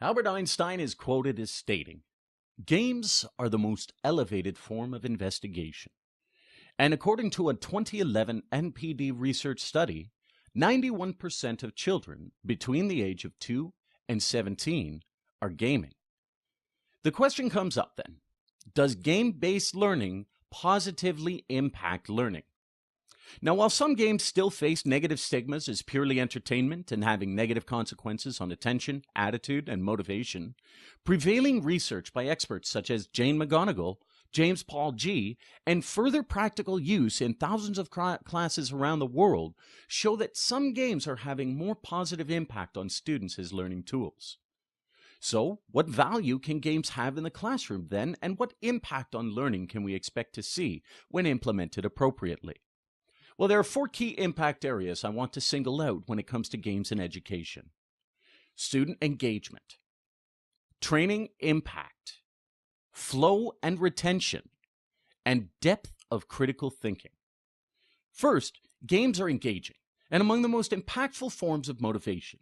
Albert Einstein is quoted as stating, "Games are the most elevated form of investigation." And according to a 2011 NPD research study, 91% of children between the age of 2 and 17 are gaming. The question comes up then, does game-based learning positively impact learning? Now, while some games still face negative stigmas as purely entertainment and having negative consequences on attention, attitude, and motivation, prevailing research by experts such as Jane McGonigal, James Paul G., and further practical use in thousands of classes around the world show that some games are having more positive impact on students as learning tools. So, what value can games have in the classroom then, and what impact on learning can we expect to see when implemented appropriately? Well, there are 4 key impact areas I want to single out when it comes to games in education: student engagement, training impact, flow and retention, and depth of critical thinking. First, games are engaging and among the most impactful forms of motivation,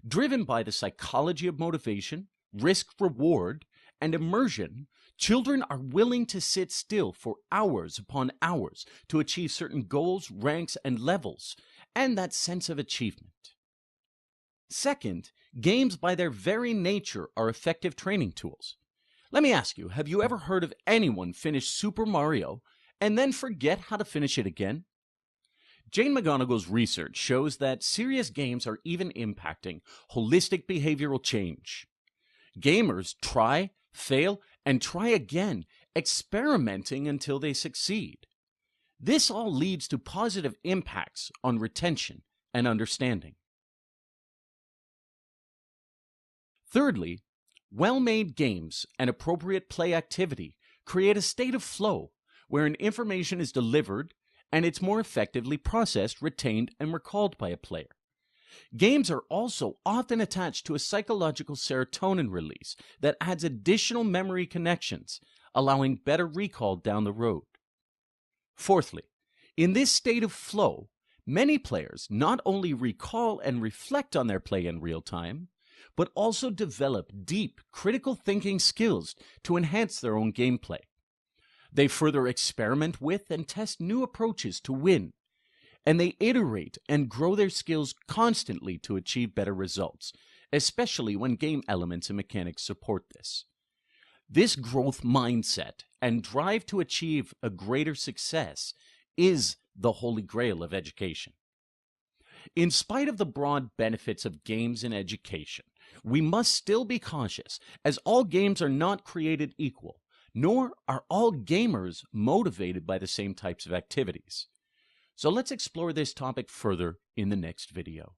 driven by the psychology of motivation, risk-reward, and immersion. Children are willing to sit still for hours upon hours to achieve certain goals, ranks, and levels, and that sense of achievement. Second, games by their very nature are effective training tools. Let me ask you, have you ever heard of anyone finish Super Mario and then forget how to finish it again? Jane McGonigal's research shows that serious games are even impacting holistic behavioral change. Gamers try, fail, and try again, experimenting until they succeed. This all leads to positive impacts on retention and understanding. Thirdly, well-made games and appropriate play activity create a state of flow wherein information is delivered and it's more effectively processed, retained, and recalled by a player. Games are also often attached to a psychological serotonin release that adds additional memory connections, allowing better recall down the road. Fourthly, in this state of flow, many players not only recall and reflect on their play in real time, but also develop deep critical thinking skills to enhance their own gameplay. They further experiment with and test new approaches to win, and they iterate and grow their skills constantly to achieve better results, especially when game elements and mechanics support this. This growth mindset and drive to achieve a greater success is the holy grail of education. In spite of the broad benefits of games in education, we must still be cautious, as all games are not created equal, nor are all gamers motivated by the same types of activities. So let's explore this topic further in the next video.